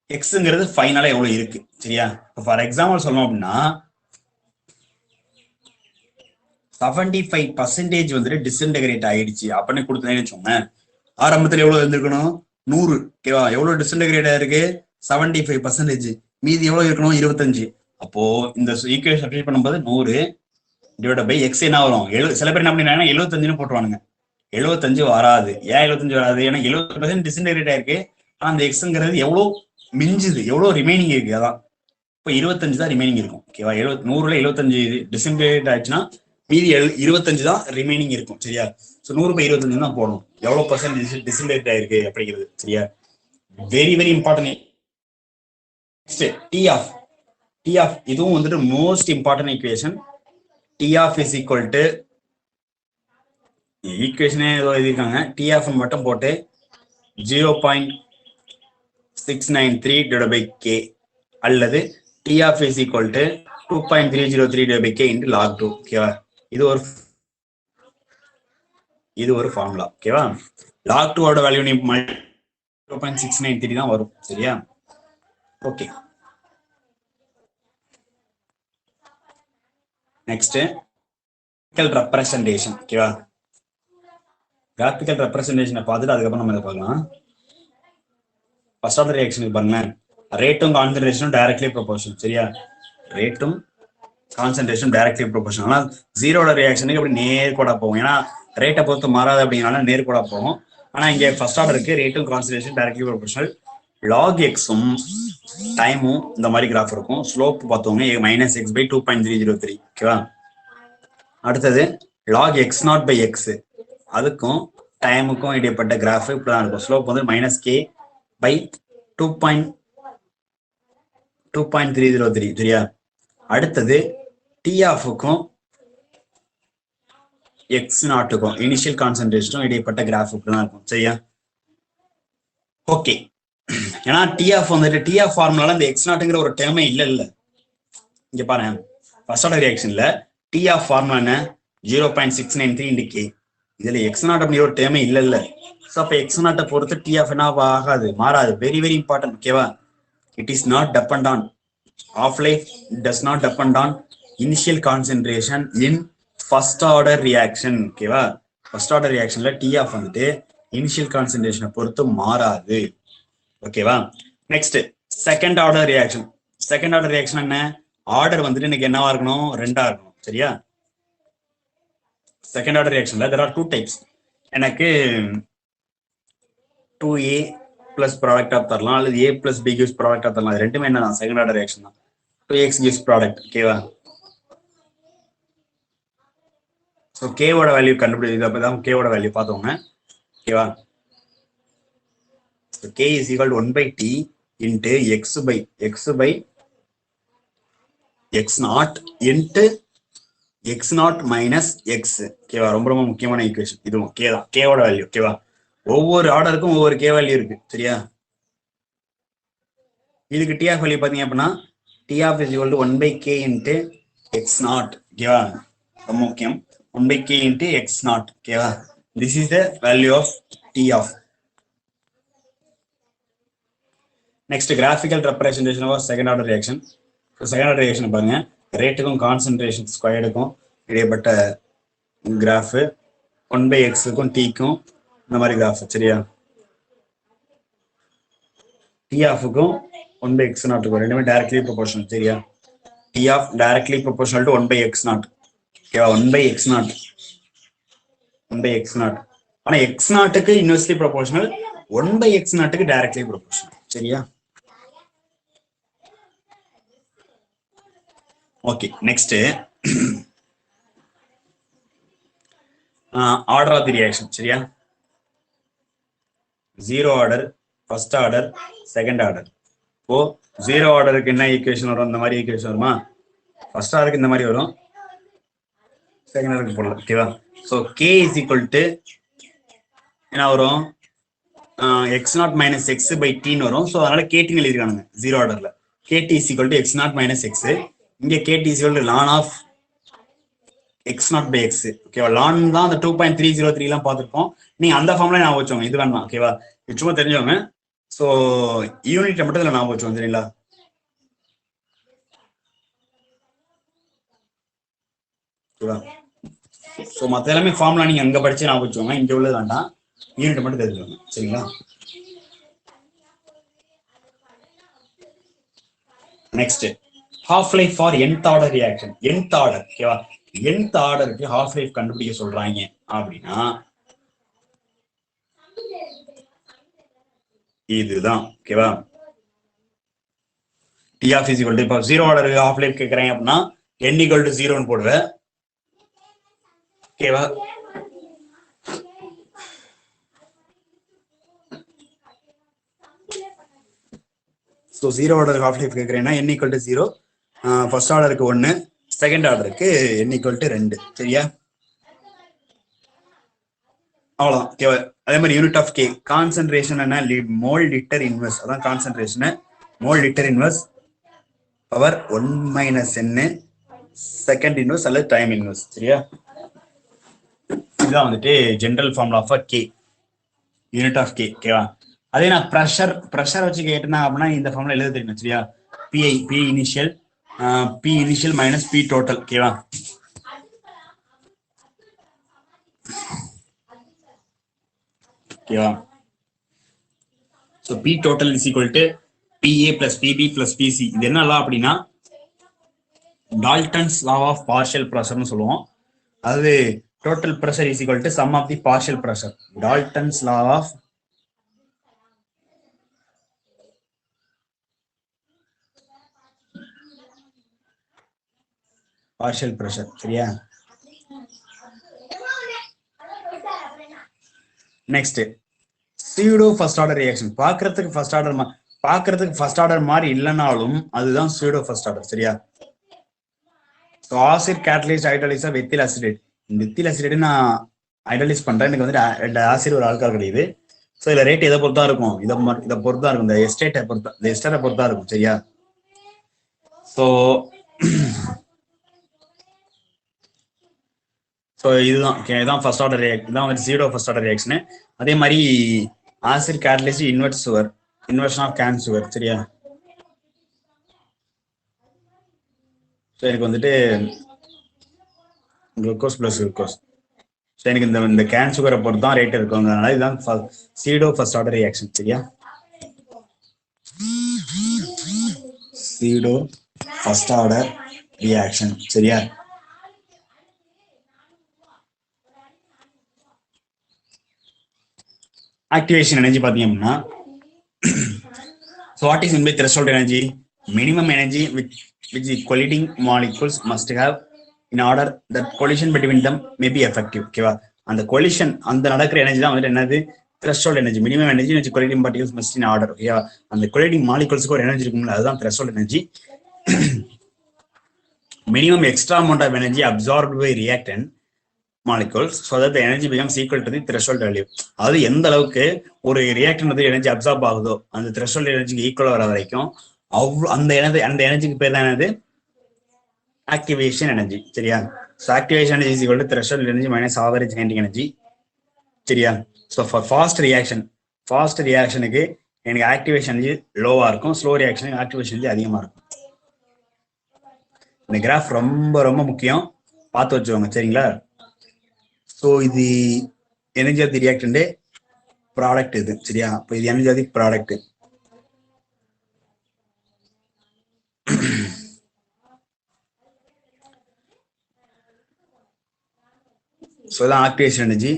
எக்ஸ்ங்கிறது ஃபைனலா எவ்வளவு இருக்கு? சரியா? ஃபார் எக்ஸாம்பிள் சொல்லணும் அப்படின்னா 75% வந்துட்டு டிஸ்இன்டகிரேட் ஆயிடுச்சு அப்படின்னு கொடுத்தேன்னு வச்சோங்க. ஆரம்பத்தில் எவ்வளவு இருந்திருக்கணும்? 100. ஓகேவா? எவ்வளவு டிஸ்இன்டகிரேட் ஆயிருக்கு? 75%. மீதி எவ்வளவு இருக்கணும்? 25. அப்போ இந்த ஈக்குவேஷன் சப்ஸ்டிட்யூட் பண்ணும்போது 100 டிவைட் பை எக்ஸ் என்ன வரும்? சில பேர் என்ன பண்ணிடுறாங்கன்னா 75ன்னு போட்டுருவானுங்க. 75 வராது. ஏன் 75 வராது? ஏன்னா 70% டிஸ்இன்டகிரேட் ஆயிருக்கு. ஆனா அந்த எக்ஸ்ங்கிறது எவ்வளவு மிஞ்சுது, எவ்வளவு ரிமைனிங் இருக்கு, அதான். இப்போ 25 தான் ரிமைனிங் இருக்கும். ஓகேவா? 100ல 75 டிஸ்இன்டகிரேட் ஆயிடுச்சுன்னா மீதி 25 தான் ரிமைனிங் இருக்கும். சரியா? ஸோ 100/25 தான் போடணும். எவ்வளவு பர்சன்ட் டிஸ்இன்டகிரேட் ஆயிருக்கு அப்படிங்கிறது. சரியா? Very very important. T half இதுவும் வந்துட்டு most important equation. T half is equal to ஈக்குவேஷனே ஏதோ எழுதியிருக்காங்க, டி ஆஃப் மட்டும் போட்டு 0.693 டிவைட் பை கே அல்லது T half is equal to 2.303 divide by K into log 2. ஓகேவா? இது ஒரு ஃபார்முலா. ஓகேவா? லாக் 2 ஓட வேல்யூ நீ 2.693 தான் வரும். சரியா? ஓகே. Next representation. ஓகேவா? கிராஃபிக்கல் ரெப்ரசன்டேஷனை பார்த்துட்டு அதுக்கப்புறம் நம்ம இதை பார்க்கலாம். ஃபர்ஸ்ட் ஆர்டர் ரியாக்ஷனுக்கு பாருங்களேன், ரேட்டும் கான்சன்ட்ரேஷனும் டைரக்ட்லி ப்ரொபோர்ஷனல். சரியா? ரேட்டும் கான்சன்ட்ரேஷன் டைரக்ட்லி ப்ரொபோர்ஷனல். ஆனால் ஜீரோட ரியாக்ஷனுக்கு அப்படி நேர்கோடா போகும். ஏன்னா ரேட்டை பொறுத்து மாறாது அப்படிங்கிறனால நேர்கோடா போகும். ஆனா இங்க ஃபர்ஸ்ட் ஆர்டருக்கு ரேட்டும் கான்சன்ட்ரேஷன் டைரக்ட்லி ப்ரொபோர்ஷனல். லாக் எக்ஸும் டைமும் இந்த மாதிரி கிராஃப் இருக்கும். ஸ்லோப் பார்த்தவங்க -x/2.303. ஓகேவா? அடுத்தது log X naught by X, அதுக்கும் டைமுக்கும் இடைப்பட்ட கிராஃப் இப்படிதான் இருக்கும். ஸ்லோப் வந்து -k/2.303. சரியா? அடுத்தது டி ஆஃப்க்கும் எக்ஸ் நாட்டுக்கும் இனிஷியல் கான்சன்ட்ரேஷனும் இடைப்பட்ட கிராஃப் இப்படிதான் இருக்கும். சரியா? ஓகே. ஏன்னா டி ஆஃப் வந்துட்டு டி ஆஃப் ஃபார்முலால இந்த எக்ஸ் நாட்டுங்கிற ஒரு டேர்மே இல்ல. இங்க பாருங்க, ஃபர்ஸ்ட் ஆர்டர் ரியாக்ஷன்ல டி ஆஃப் ஃபார்முலா என்ன? 0.693 இன்டு கே. இதுல எக்ஸ் நாட் அப்படி ஒரு டேர்மே இல்ல. ஸோ அப்போ எக்ஸ் நாட்டை பொறுத்து டி ஆஃப் என்ன ஆகாது, மாறாது. Very very important. ஓகேவா? It is not depend on half life, does not depend on initial concentration in first order reaction. ஓகேவா? ஃபர்ஸ்ட் ஆர்டர் ரியாக்ஷன்ல டி ஆஃப் வந்துட்டு இனிஷியல் கான்சென்ட்ரேஷனை பொறுத்து மாறாது. ஓகேவா? Next second order reaction. Second order reaction என்ன? ஆர்டர் வந்துட்டு எனக்கு என்னவா இருக்கணும்? 2ஆ இருக்கணும். சரியா? செகண்ட் ஆர்டர் ரியாக்ஷன்ல there are 2 types. எனக்கு 2a பிளஸ் ப்ராடக்டா தரலாம் அல்லது ஏ பிளஸ் பி கிவ்ஸ் ப்ராடக்டா தரலாம். இது ரெண்டுமே என்ன செகண்ட் ஆர்டர் ரியாக்ஷன் தான். 2x gives product. ஓகேவா? ஸோ கேவோட வேல்யூ கண்டுபிடிச்சது அப்பதான் கேவோட வேல்யூ பார்த்தோங்க. ஓகேவா? k is equal to 1 by t into x by x naught into x naught minus x. ஓகேவா? ரொம்ப ரொம்ப முக்கியமான ஈக்குவேஷன் இதுவும். கே தான் கேவோட வேல்யூ. ஓகேவா? ஒவ்வொரு ஆர்டருக்கும் ஒவ்வொரு கே வேல்யூ இருக்கு. சரியா? இதுக்கு டி ஆஃப் வேல்யூ பாத்தீங்க அப்படின்னா T half is equal to 1 by k into x naught. ஓகேவா? ரொம்ப முக்கியம். 1 by k into x naught. ஓகேவா? This is the value of T half. Next graphical representation of second order reaction. Second order reaction பாருங்க, ரேட்டுக்கும் concentration ஸ்கொயர்டுக்கும் இடைப்பட்ட graph, 1 by x-க்கும் t-க்கும் இந்த மாதிரி graph. சரியா? டி ஆஃப்க்கும் 1 by x நாட்டுக்கும் ரெண்டுமே டைரக்ட்லி ப்ரொபோர்ஷனல். சரியா? T half directly proportional to 1 by x naught. ஓகேவா? 1 by x naught, 1 by x naught. ஆனா x நாட்டுக்கு இன்வெர்ஸ்லி ப்ரொபோர்ஷனல், 1 by x நாட்டுக்கு டைரக்ட்லி ப்ரொபோர்ஷனல். சரியா? Okay, next order of the reaction. சரியா? Zero order, first order, second order. இப்போ zero ஆர்டருக்கு என்ன equation வரும்? இந்த மாதிரி ஈக்குவேஷன் வருமா? ஃபர்ஸ்ட் ஆர்டருக்கு இந்த மாதிரி வரும், செகண்ட் ஆர்டருக்கு போடலாம். ஓகேவா? So k is equal to என்ன வரும்? X naught minus x by டின்னு வரும். ஸோ அதனால கேடின்னு எழுதிருக்கானுங்க ஜீரோ ஆர்டர்ல. K t is equal to X naught minus x. இங்கே k t is equal to ln of x naught by x. ஓகேவா? லான் தான் அந்த 2.303 எல்லாம் பார்த்துருக்கோம். நீங்க அந்த ஃபார்ம்ல நான் வச்சோங்க, இது வேணாம். ஓகேவா? இது சும்மா தெரிஞ்சவங்க. ஸோ யூனிட் மட்டும் இதில் நான் வச்சோம். சரிங்களா? ஓகேவா? ஸோ மற்ற எல்லாமே ஃபார்ம்லாம் நீங்க அங்க படிச்சு நான் வச்சுக்கோங்க, இங்க உள்ளது வேண்டாம், யூனிட் மட்டும் தெரிஞ்சுக்கோங்க. சரிங்களா? Next half life for nth order reaction. nth order. ஓகேவா? nth ஆர்டருக்கு ஹாஃப் லைஃப் கண்டுபிடிக்க சொல்றாங்க அப்படின்னா இதுதான். ஓகேவா? T half is equal to, இப்போ ஜீரோ ஆர்டருக்கு ஹாஃப் லைஃப் கேட்கறேன் அப்படின்னா n ஈக்குவல் டு 0ன்னு போடுவேன். ஓகேவா? ஸோ ஜீரோ ஆர்டருக்கு ஹாஃப் லைஃப் கேட்கறேன்னா n ஈக்குவல் டு 0, ஃபர்ஸ்ட் ஆர்டருக்கு 1, செகண்ட் ஆர்டருக்கு n ஈக்குவல் டு 2. சரியா? அவ்வளவுதான். ஓகேவா? அதே மாதிரி யூனிட் ஆஃப் கே கான்சென்ட்ரேஷன் என்ன? Mole litre inverse. அதான் concentration. Mole litre inverse power 1 minus n second inverse அல்லது டைம் இன்வெர்ஸ். சரியா? இதுதான் வந்துட்டு general formula of k, unit of k. ஓகேவா? அதே நான் ப்ரெஷர் வச்சு கேட்டேன்னா அப்படின்னா இந்த ஃபார்முலா எழுத தெரியும். சரியா? P initial minus p total. ஓகேவா? ஓகேவா? So p total is equal to p a plus p b plus p c. இது என்ன லா அப்படின்னா டால்டன்ஸ் லா ஆஃப் பார்ஷியல் ப்ரெஷர்னு சொல்லுவோம். அது total pressure is equal to sum of the partial pressure. Dalton's law of partial pressure. சரியா? Next pseudo first order reaction. பார்க்கறதுக்கு first order மாதிரி இல்லைனாலும் அதுதான் சூடோ ஃபர்ஸ்ட் ஆர்டர். சரியா? ஸோ ஆசிட் கேட்டலிஸ்ட் ஹைட்ராலிஸா வெத்தில் அசிடேட். இந்த வெத்தில் அசிடேட் நான் ஹைட்ராலிஸ் பண்றேன். எனக்கு வந்துட்டு 2 ஆசிட் ஒரு ஆல்கஹால் கிடையாது. ஸோ இதுல ரேட் எதை பொறுத்தா இருக்கும்? இதை பொறுத்தா இருக்கும், இந்த எஸ்டேட்டை பொறுத்தா இருக்கும். சரியா? ஸோ இதுதான் ஃபர்ஸ்ட் ஆர்டர் ரியாக்ஷன். இதான் வந்து சூடோ ஃபர்ஸ்ட் ஆர்டர் ரியாக்ஷன். அதே மாதிரி acid catalyst inversion of cane sugar. சரியா? ஸோ எனக்கு வந்துட்டு குளுக்கோஸ் பிளஸ் குளுக்கோஸ். ஸோ எனக்கு இந்த கேன் சுகரை பொறுத்து தான் ரேட் இருக்கும். அதனால இதுதான் சூடோ ஃபர்ஸ்ட் ஆர்டர் ரியாக்ஷன். சரியா? Pseudo first order reaction. சரியா? ஆக்டிவேஷன் எனர்ஜி பார்த்தீங்க அப்படின்னா So what is meant by threshold energy? Minimum energy which the colliding molecules must have in order that collision between them may be effective. ஓகேவா? அந்த collision அந்த நடக்கிற energy தான் வந்துட்டு என்னது threshold energy. Minimum energy which colliding particles must in order. ஓகேவா? அந்த colliding molecules ஒரு எனர்ஜி இருக்கும்ல அதுதான் threshold energy. Minimum extra amount of energy absorbed by reactant molecules so that the energy becomes equal to the threshold value. அதாவது எந்த அளவுக்கு ஒரு ரியாக்டன் வந்து எனர்ஜி அப்சார்ப் ஆகுதோ அந்த threshold எனர்ஜிக்கு ஈக்குவலா வர வரைக்கும் அந்த எனர்ஜிக்கு பேர் தான் என்னது ஆக்டிவேஷன் எனர்ஜி. சரியா? So activation energy is equal to threshold energy minus average kinetic energy. சரியா? ஸோ ஃபார் ஃபாஸ்ட் ரியாக்ஷனுக்கு எனக்கு ஆக்டிவேஷன் எனர்ஜி லோவா இருக்கும், ஸ்லோ ரியாக்ஷனுக்கு ஆக்டிவேஷன் எனர்ஜி அதிகமா இருக்கும். இந்த கிராஃப் ரொம்ப ரொம்ப முக்கியம், பார்த்து வச்சுக்கோங்க. சரிங்களா? ஸோ இது energy of the reactant product இது. சரியா? இப்போ இது energy of the product. So இதான் ஆக்டிவேஷன் எனர்ஜி,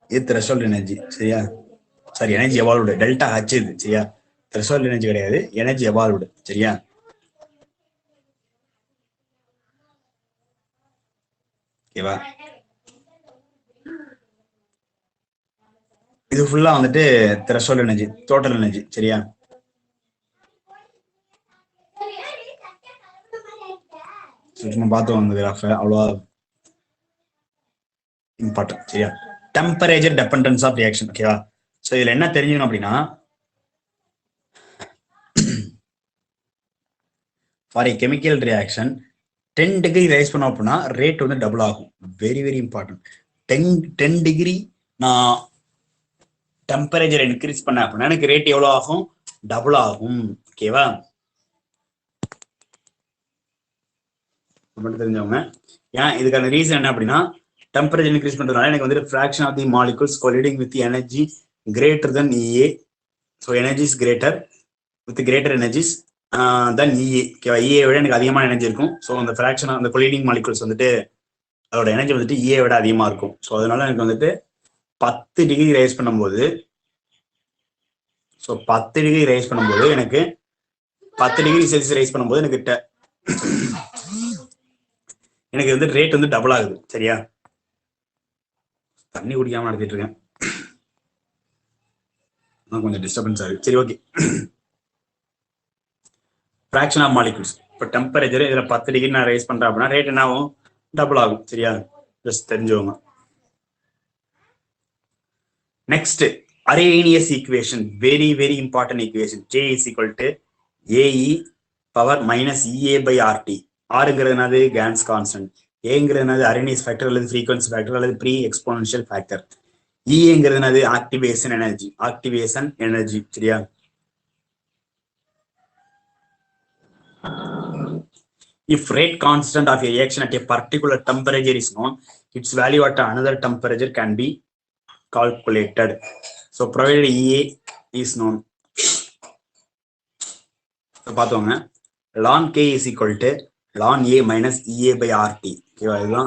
இது த்ரெஷோல்ட் எனர்ஜி. சரியா? Sorry, energy evolved, delta H இது. சரியா? த்ரெஷோல்ட் எனர்ஜி கிடையாது, எனர்ஜி எவால்வ்டு. சரியா? ஓகேவா? இது ஃபுல்லா வந்துட்டு த்ரெஷோல்ட் எனர்ஜி, டோட்டல் எனர்ஜி. சரியா? சும்மா பார்த்து வந்த கிராஃப் அவ்வளோ இம்பார்ட்டன்ட். சரியா? Temperature dependence of reaction. ஓகேவா? ஸோ இதுல என்ன தெரிஞ்சுக்கணும் அப்படின்னா, for a chemical reaction 10 degree rise பண்ணோம் அப்படின்னா ரேட் வந்து டபுள் ஆகும். Very very important. 10 டிகிரி நான் டெம்பரேச்சர் இன்க்ரீஸ் பண்ண அப்படின்னா எனக்கு ரேட் எவ்வளோ ஆகும்? டபுள் ஆகும். ஓகேவா? மட்டும் தெரிஞ்சவங்க. ஏன் இதுக்கான ரீசன் என்ன அப்படின்னா, டெம்பரேச்சர் இன்க்ரீஸ் பண்றதுனால எனக்கு வந்து fraction of the molecules colliding with energy greater than EA. So energy is greater with greater energies than EA. ஓகேவா? EA விட எனக்கு அதிகமான எனர்ஜி இருக்கும். ஸோ அந்த ஃபிராக்ஷன் அந்த கொலிடிங் மாலிகூல்ஸ் வந்துட்டு அதோட எனர்ஜி வந்துட்டு EA விட அதிகமா இருக்கும். ஸோ அதனால எனக்கு வந்துட்டு 10 டிகிரி ரைஸ் பண்ணும்போது, ஸோ 10 டிகிரி ரைஸ் பண்ணும்போது எனக்கு 10 டிகிரி செல்சியஸ் ரைஸ் பண்ணும்போது எனக்கு வந்து ரேட் வந்து டபுள் ஆகுது. சரியா? தண்ணி குடிக்காம நடத்திட்டு இருக்கேன், கொஞ்சம் டிஸ்டர்பன்ஸ் ஆகுது. சரி, ஓகே. ஃபிராக்ஷன் ஆஃப் மாலிகூல்ஸ், இப்போ டெம்பரேச்சர் இதுல 10 டிகிரி நான் ரைஸ் பண்றேன் அப்படின்னா ரேட் என்ன ஆகும்? டபுள் ஆகும். சரியா? ஜஸ்ட் தெரிஞ்சவங்க. Next, Arrhenius equation, very very important equation. J is equal to AE power minus EA by RT. ஆறுங்கிறது என்னது? Gas constant. ஏங்கிறது என்னது? அரேனியஸ் ஃபேக்டர் அல்லது ஃப்ரீக்வன்சி ஃபேக்டர் அல்லது ப்ரீ எக்ஸ்போனன்ஷியல் ஃபேக்டர். EAங்கிறது என்னது? Activation energy. சரியா? If rate constant of a reaction at a particular temperature is known, its value at another temperature can be calculated. So provided EA is known. So பாத்துவாங்க, ln K is equal to ln A minus EA by RT. ஓகேவா?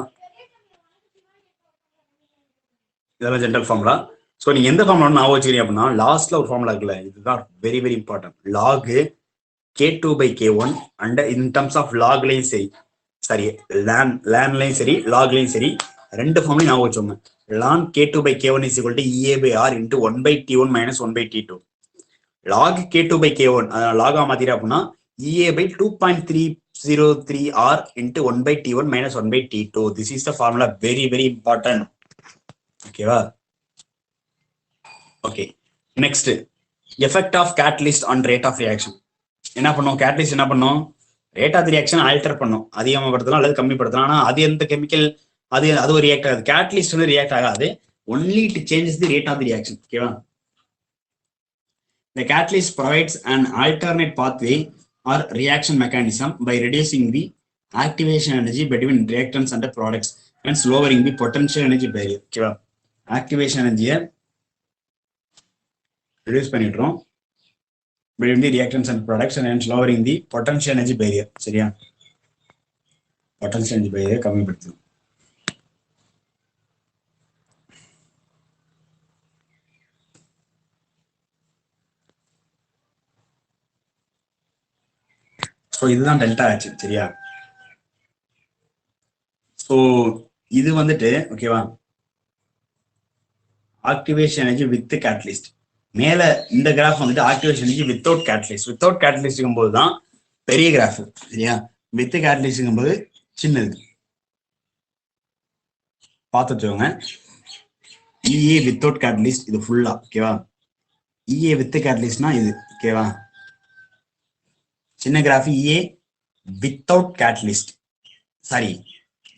இதெல்லாம் general formula. So நீங்க எந்த formula ஞாபகம் வச்சுக்கிறீங்க அப்படின்னா, லாஸ்ட்ல ஒரு formula இருக்குல்ல, இதுதான் very very important. log K2 by K1 and in terms of லாக்லையும் சரி, சாரி லேண்ட்லையும் சரி, லாக்லையும் சரி, ரெண்டு ஃபார்ம்லையும் ஞாபகம் வச்சோங்க. ln K2 by K1 is equal to EA by R into 1 by T1 minus 1 by T2. log K2 by K1 அதனால லாகா மாத்திர அப்படின்னா EA by 2.303 R into 1 by T1 minus 1 by T2. This is the formula, very very important. ஓகேவா? Okay. Next, effect of catalyst on rate of reaction. என்ன பண்ணும் catalyst? என்ன பண்ணும்? Rate of reaction alter பண்ணும், அதிகமாகப்படுத்தலாம் அல்லது கம்மிப்படுத்தலாம். ஆனா அது எந்த கெமிக்கல், அது ஒரு ரியாக்ட் ஆகாது. கேட்டலிஸ்ட் வந்து ரியாக்ட் ஆகாது, only it changes the rate of the reaction. ஓகேவா? The catalyst provides an alternate pathway or reaction mechanism by reducing the activation energy between reactants and the products, hence lowering the potential energy barrier. ஓகேவா? Activation எனர்ஜியை reduce பண்ணிடுறோம் between the reactants and products and hence lowering the potential energy barrier. சரியா? potential energy barrier கம்மிப்படுத்தும். So இதுதான் delta ஆச்சு சரியா. So இது வந்துட்டு ஓகேவா ஆக்டிவேஷன் எனர்ஜி வித் கேட்டலிஸ்ட். மேல இந்த கிராஃப் வந்துட்டு activation energy without catalyst. Without கேட்டலிஸ்ட்ங்கும் போது தான் பெரிய கிராஃப் சரியா. வித் கேட்டலிஸ்ட்ங்கும் போது சின்னது. பார்த்துக்கோங்க. இஏ வித்தவுட் கேட்டலிஸ்ட் இது ஃபுல்லா ஓகேவா. இஏ வித் கேட்டலிஸ்ட்னா இது ஓகேவா. சின்ன graph EA without catalyst, sorry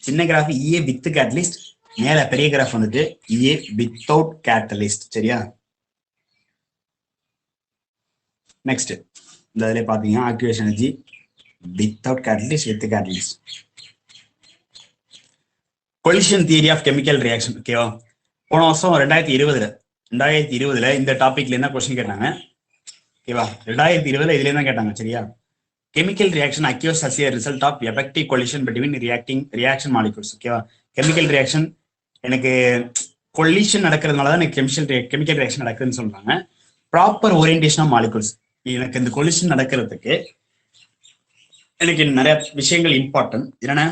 சின்ன கிராஃப் இஏ வித் கேட்டலிஸ்ட், மேல பெரிய கிராஃப் வந்துட்டு இஏ வித்தவுட் கேட்டலிஸ்ட் சரியா. நெக்ஸ்ட் இந்த இதுல பாத்தீங்கன்னா activation energy without catalyst with catalyst. Collision theory of chemical reaction ஓகேவா. போன வருஷம் 2020 இந்த டாபிக்ல என்ன கொஸ்டின் கேட்டாங்க ஓகேவா. 2020 இதுல தான் கேட்டாங்க சரியா. Chemical reaction acquires as a result of effective collision between reaction molecules ஓகேவா. கெமிக்கல் ரியாக்ஷன் எனக்கு கொலிஷன் நடக்கிறதுனால தான் எனக்கு கெமிக்கல் ரியாக்ஷன் நடக்குதுன்னு சொல்றாங்க. ப்ராப்பர் ஓரியன்டேஷன் ஆஃப் மாலிகுல்ஸ், எனக்கு இந்த கொலிஷன் நடக்கிறதுக்கு எனக்கு நிறைய விஷயங்கள் இம்பார்ட்டன்ட். என்னன்னா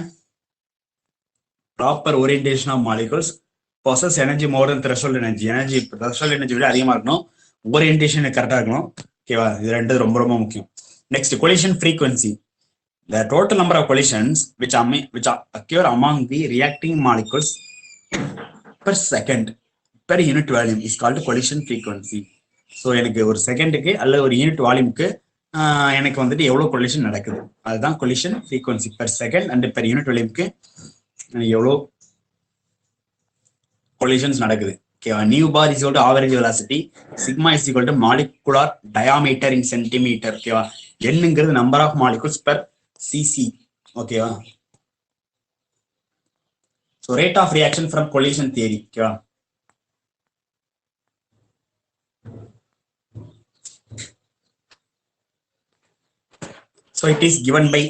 proper orientation of molecules, possess energy more than threshold energy, threshold energy விட அதிகமா இருக்கணும், ஓரியன்டேஷன் கரெக்டா இருக்கணும் ஓகேவா. இது ரெண்டு ரொம்ப ரொம்ப முக்கியம். Next, collision frequency. The total number of collisions which occur among the reacting molecules per second per unit volume is called collision frequency. So, எனக்கு ஒரு செகண்டுக்கு அல்லது ஒரு யூனிட் வால்யூமுக்கு எனக்கு வந்துட்டு எவ்வளவு கொலிஷன் நடக்குது அதுதான் collision frequency per second and per unit வால்யூமுக்கு எவ்வளவு collisions நடக்குது. Okay, nu bar is equal to average velocity, sigma is equal to molecular diameter in centimeter. Okay, n number of molecules per cc. Okay, so rate of reaction from collision theory. Okay, so it is given by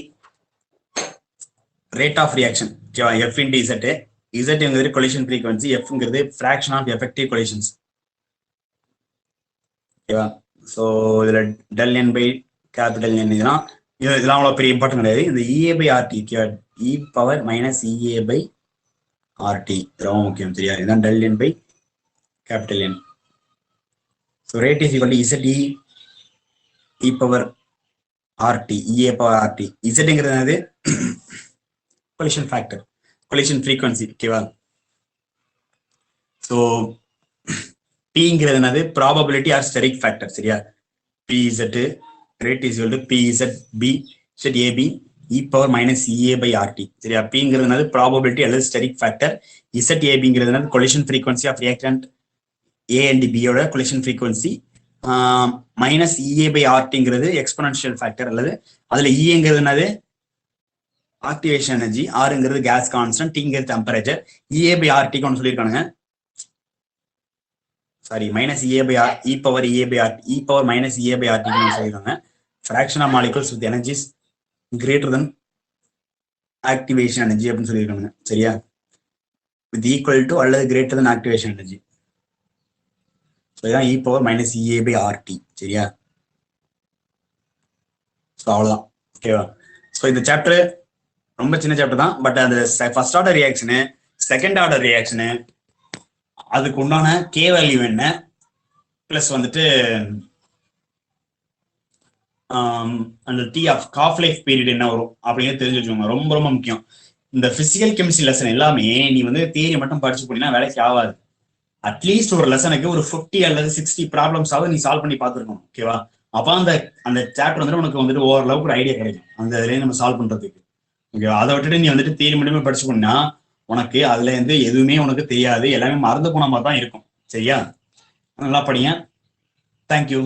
rate of reaction. Okay, f into z. Z என்கிறது collision frequency, F என்கிறது fraction of effective collisions. ஓகேவா. So இதுல del n by capital N இதெல்லாம் அவ்வளோ பெரிய important கிடையாது. இந்த EA by RT e power minus EA by RT ரொம்ப முக்கியம் சரியா. இதுதான் del n by capital N. So rate is equal to ZE e power RT EA power RT. Z என்கிறது என்னது collision factor, collision frequency ஓகேவா. So Pங்கிறது என்னது probability R steric factor சரியா. PZ rate is equal to PZB ZAB e power minus EA by RT சரியா. Pங்கிறது என்னது probability அல்லது steric factor. ZABங்கிறது என்னது collision frequency of reactant A and B யோட collision frequency. Minus EA by RTங்கிறது exponential factor அல்லது அதுல Eங்கிறது என்னது ஆக்டிவேஷன் எனர்ஜி, ஆறுங்கிறது கேஸ் கான்ஸ்டன்ட், டிங்கிறது டெம்பரேச்சர். EA by RT ஒன்று சொல்லியிருக்கானுங்க sorry minus EA by R e power EA by RT e power minus EA by RT சொல்லியிருக்காங்க. Fraction of molecules with energies greater than activation energy அப்படின்னு சொல்லியிருக்காங்க சரியா. With equal to அல்லது greater than activation energy. So இதான் e power minus EA by RT சரியா. So அவ்வளோதான் ஓகேவா. So இந்த சாப்டர் ரொம்ப சின்ன சாப்டர் தான். பட் அந்த ஃபர்ஸ்ட் ஆர்டர் ரியாக்ஷனு, செகண்ட் ஆர்டர் ரியாக்ஷனு, அதுக்கு உண்டான கே வேல்யூ என்ன, பிளஸ் வந்துட்டு அந்த T half half life period என்ன வரும் அப்படின்னு தெரிஞ்சு வச்சுக்கோங்க. ரொம்ப ரொம்ப முக்கியம். இந்த பிசிக்கல் கெமிஸ்ட்ரி லெசன் எல்லாமே நீ வந்து தியரி மட்டும் படிச்சு போனீங்கன்னா வேலைக்கு ஆகாது. அட்லீஸ்ட் ஒரு லெசனுக்கு ஒரு 50 அல்லது 60 ப்ராப்ளம்ஸாவது நீ சால்வ் பண்ணி பார்த்துருக்கணும் ஓகேவா. அப்போ அந்த சாப்டர் வந்துட்டு உனக்கு வந்துட்டு ஓரளவுக்கு ஒரு ஐடியா கிடைக்கும் அந்த இதுலேயே நம்ம சால்வ் பண்றதுக்கு ஓகேவா. அதை விட்டுட்டு நீ வந்துட்டு தியரி மட்டுமே படிச்சு போனா உனக்கு அதுல இருந்து எதுவுமே உனக்கு தெரியாது, எல்லாமே மறந்து போன மாதிரி தான் இருக்கும் சரியா. நல்லா படிங்க. தேங்க்யூ.